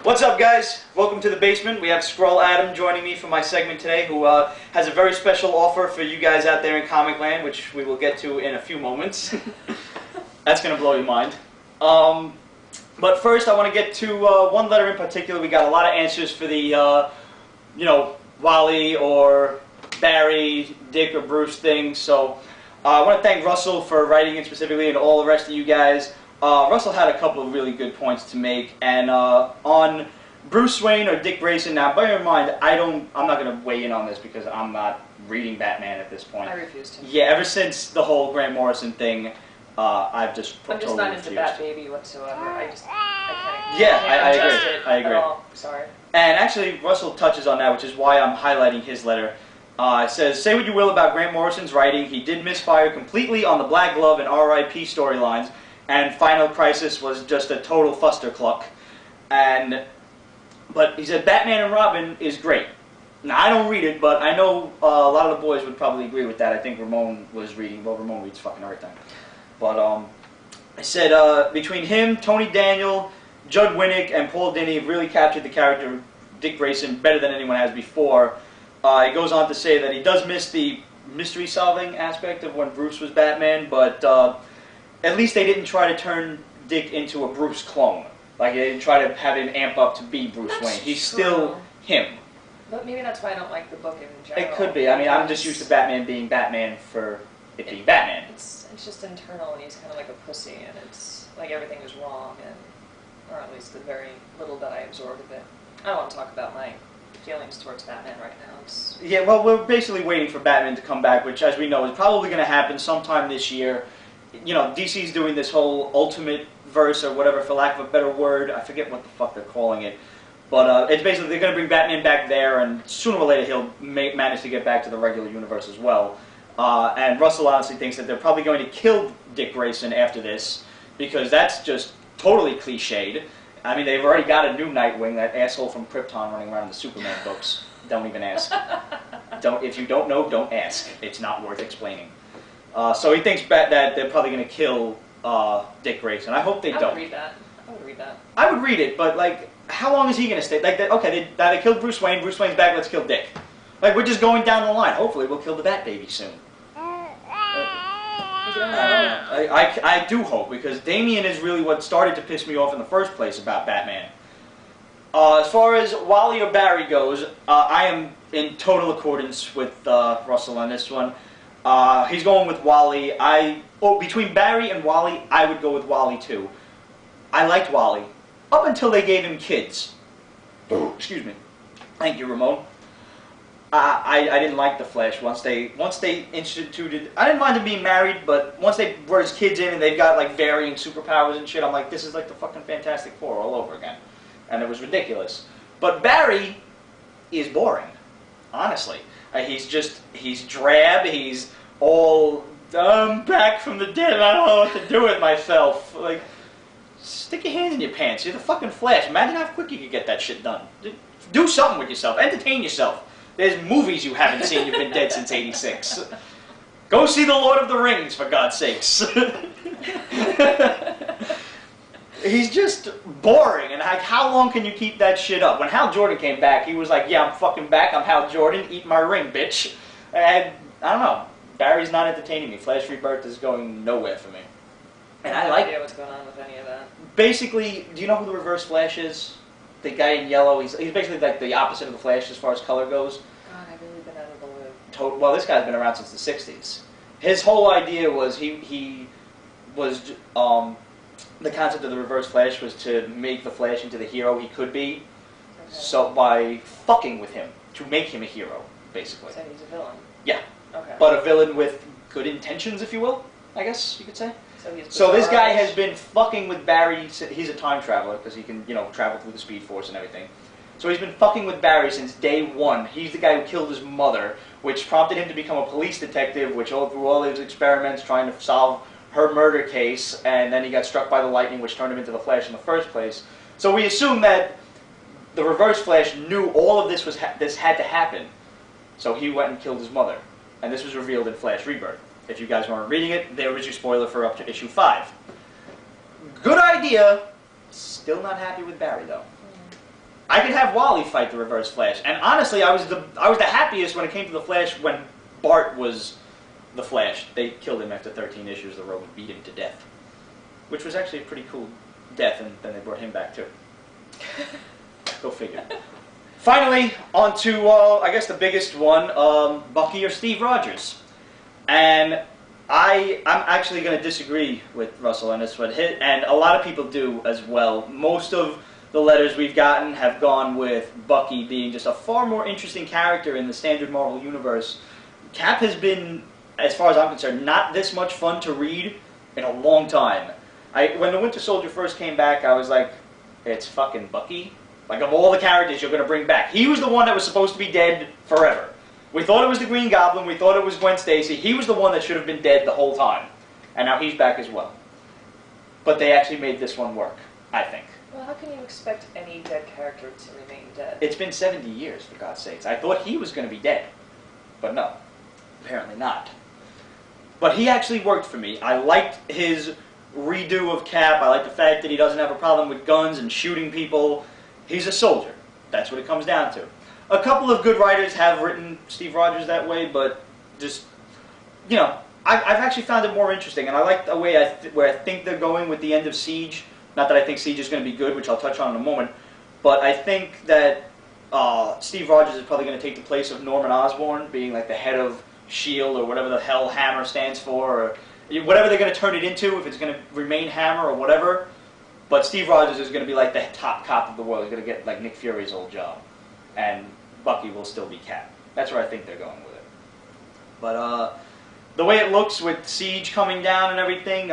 What's up, guys? Welcome to the basement. We have Scroll Adam joining me for my segment today, who has a very special offer for you guys out there in Comic Land, which we will get to in a few moments. That's going to blow your mind. But first, I want to get to one letter in particular. We got a lot of answers for the, Wally or Barry, Dick or Bruce thing. So I want to thank Russell for writing it specifically, and all the rest of you guys. Russell had a couple of really good points to make, and on Bruce Wayne or Dick Grayson. Now, bear in mind, I'm not going to weigh in on this because I'm not reading Batman at this point. I refuse to. Yeah, ever since the whole Grant Morrison thing, I'm just totally not refused. Into Bat Baby whatsoever. I can't. Yeah, I agree. Sorry. And actually, Russell touches on that, which is why I'm highlighting his letter. It says, say what you will about Grant Morrison's writing, he did misfire completely on the Black Glove and R.I.P. storylines. And Final Crisis was just a total fustercluck. But he said Batman and Robin is great. Now, I don't read it, but I know a lot of the boys would probably agree with that. I think Ramon was reading. Well, Ramon reads fucking everything. But I said between him, Tony Daniel, Judd Winnick, and Paul Dini have really captured the character of Dick Grayson better than anyone has before. He goes on to say that he does miss the mystery-solving aspect of when Bruce was Batman, but at least they didn't try to turn Dick into a Bruce clone. Like, they didn't try to have him amp up to be Bruce Wayne. He's still him. But maybe that's why I don't like the book in general. It could be. I mean, I'm just used to Batman being Batman for it being Batman. It's just internal, and he's kind of like a pussy, and it's like everything is wrong, or at least the very little that I absorbed of it. I don't want to talk about my feelings towards Batman right now. Yeah, well, we're basically waiting for Batman to come back, which, as we know, is probably going to happen sometime this year. You know, DC's doing this whole Ultimate Verse or whatever, for lack of a better word. I forget what the fuck they're calling it. But it's basically, they're going to bring Batman back there, and sooner or later he'll manage to get back to the regular universe as well. And Russell honestly thinks that they're probably going to kill Dick Grayson after this, because that's just totally cliched. I mean, they've already got a new Nightwing, that asshole from Krypton running around in the Superman books. Don't even ask. If you don't know, don't ask. It's not worth explaining. So he thinks that they're probably going to kill Dick Grayson. I hope they don't. I would read that. I would read it, but like, how long is he going to stay? Like, okay, they killed Bruce Wayne. Bruce Wayne's back. Let's kill Dick. Like, we're just going down the line. Hopefully, we'll kill the Bat Baby soon. I do hope, because Damian is really what started to piss me off in the first place about Batman. As far as Wally or Barry goes, I am in total accordance with Russell on this one. He's going with Wally. Between Barry and Wally, I would go with Wally too. I liked Wally up until they gave him kids. Excuse me. Thank you, Ramon. I didn't like the Flash once they instituted. I didn't mind him being married, but once they brought his kids in and they've got like varying superpowers and shit, I'm like, this is like the fucking Fantastic Four all over again, and it was ridiculous. But Barry is boring, honestly. He's drab, he's all, I'm back from the dead, I don't know what to do with myself. Like, stick your hands in your pants, you're the fucking Flash. Imagine how quick you could get that shit done. Do something with yourself, entertain yourself. There's movies you haven't seen, you've been dead since '86. Go see The Lord of the Rings, for God's sakes. He's just boring, and like, how long can you keep that shit up? When Hal Jordan came back, he was like, yeah, I'm fucking back, I'm Hal Jordan, eat my ring, bitch. And I don't know, Barry's not entertaining me. Flash Rebirth is going nowhere for me. And I like... I have no idea what's going on with any of that. Basically, do you know who the Reverse Flash is? The guy in yellow, he's basically like the opposite of the Flash as far as color goes. God, I've really been out of the loop. Well, this guy's been around since the 60s. His whole idea was he was... the concept of the Reverse Flash was to make the Flash into the hero he could be, so by fucking with him, to make him a hero, basically. So he's a villain? Yeah. Okay. But a villain with good intentions, if you will, I guess you could say. So this guy has been fucking with Barry. He's a time traveler, because he can, travel through the Speed Force and everything. So he's been fucking with Barry since day one. He's the guy who killed his mother, which prompted him to become a police detective, which through all his experiments trying to solve her murder case, and then he got struck by the lightning, which turned him into the Flash in the first place. So we assume that the Reverse Flash knew all of this had to happen. So he went and killed his mother. And this was revealed in Flash Rebirth. If you guys weren't reading it, there was your spoiler for up to issue 5. Good idea. Still not happy with Barry, though. I could have Wally fight the Reverse Flash. And honestly, I was the happiest when it came to the Flash when Bart was the Flash. They killed him after 13 issues. The Rogue beat him to death, which was actually a pretty cool death. And then they brought him back too. Go figure. Finally, on to I guess the biggest one, Bucky or Steve Rogers. And I'm actually going to disagree with Russell on this one, and a lot of people do as well. Most of the letters we've gotten have gone with Bucky being just a far more interesting character in the standard Marvel universe. Cap has been, as far as I'm concerned, not this much fun to read in a long time. When the Winter Soldier first came back, I was like, it's fucking Bucky? Like, of all the characters you're going to bring back, he was the one that was supposed to be dead forever. We thought it was the Green Goblin, we thought it was Gwen Stacy. He was the one that should have been dead the whole time. And now he's back as well. But they actually made this one work, I think. Well, how can you expect any dead character to remain dead? It's been 70 years, for God's sakes. I thought he was going to be dead. But no, apparently not. But he actually worked for me. I liked his redo of Cap. I like the fact that he doesn't have a problem with guns and shooting people. He's a soldier. That's what it comes down to. A couple of good writers have written Steve Rogers that way, but just, you know, I've actually found it more interesting, and I like the way where I think they're going with the end of Siege. Not that I think Siege is going to be good, which I'll touch on in a moment, but I think that Steve Rogers is probably going to take the place of Norman Osborn, being like the head of S.H.I.E.L.D. or whatever the hell Hammer stands for, or whatever they're going to turn it into, if it's going to remain Hammer or whatever. But Steve Rogers is going to be like the top cop of the world. He's going to get like Nick Fury's old job. And Bucky will still be Cap. That's where I think they're going with it. But the way it looks with Siege coming down and everything,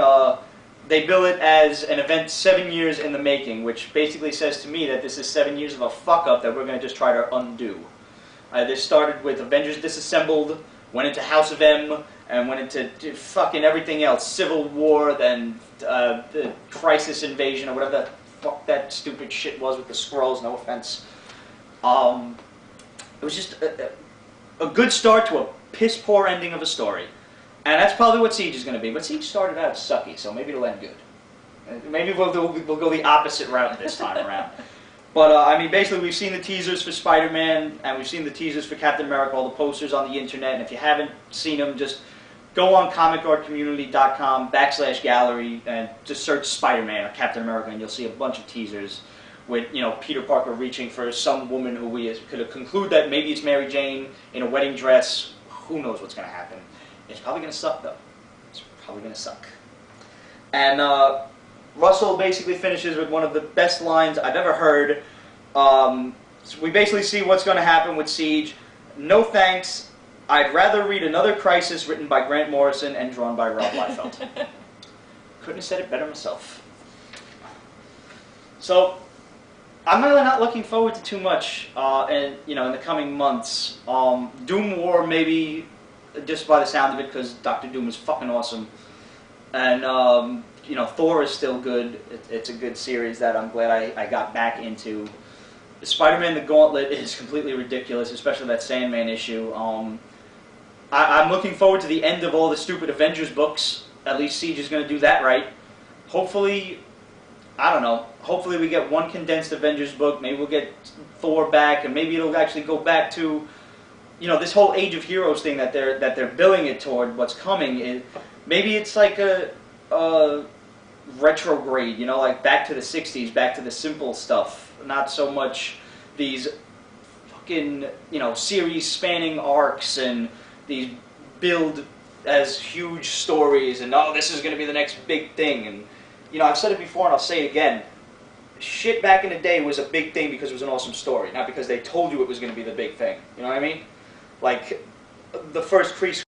they bill it as an event 7 years in the making, which basically says to me that this is 7 years of a fuck-up that we're going to just try to undo. This started with Avengers Disassembled, went into House of M, and went into fucking everything else. Civil War, then the Crisis Invasion, or whatever the fuck that stupid shit was with the Skrulls, no offense. It was just a good start to a piss-poor ending of a story. And that's probably what Siege is going to be. But Siege started out sucky, so maybe it'll end good. Maybe we'll go the opposite route this time around. But, I mean, basically we've seen the teasers for Spider-Man, and we've seen the teasers for Captain America, all the posters on the internet, and if you haven't seen them, just go on comicguardcommunity.com/gallery and just search Spider-Man or Captain America, and you'll see a bunch of teasers with, you know, Peter Parker reaching for some woman who we could conclude that maybe it's Mary Jane in a wedding dress. Who knows what's going to happen. It's probably going to suck, though. It's probably going to suck. And Russell basically finishes with one of the best lines I've ever heard. So we basically see what's going to happen with Siege. No thanks. I'd rather read another Crisis written by Grant Morrison and drawn by Rob Liefeld. Couldn't have said it better myself. So I'm really not looking forward to too much in the coming months. Doom War, maybe, just by the sound of it, because Dr. Doom is fucking awesome. And, Thor is still good. It's a good series that I'm glad I got back into. Spider-Man the Gauntlet is completely ridiculous, especially that Sandman issue. I'm looking forward to the end of all the stupid Avengers books. At least Siege is going to do that right. Hopefully, I don't know, hopefully we get one condensed Avengers book, maybe we'll get Thor back, and maybe it'll actually go back to, this whole Age of Heroes thing that they're billing it toward, what's coming. Maybe it's like a retrograde, like back to the 60s, back to the simple stuff, not so much these fucking, series-spanning arcs and these build as huge stories and, oh, this is going to be the next big thing. And, I've said it before and I'll say it again. Shit back in the day was a big thing because it was an awesome story, not because they told you it was going to be the big thing. You know what I mean? Like, the first Kree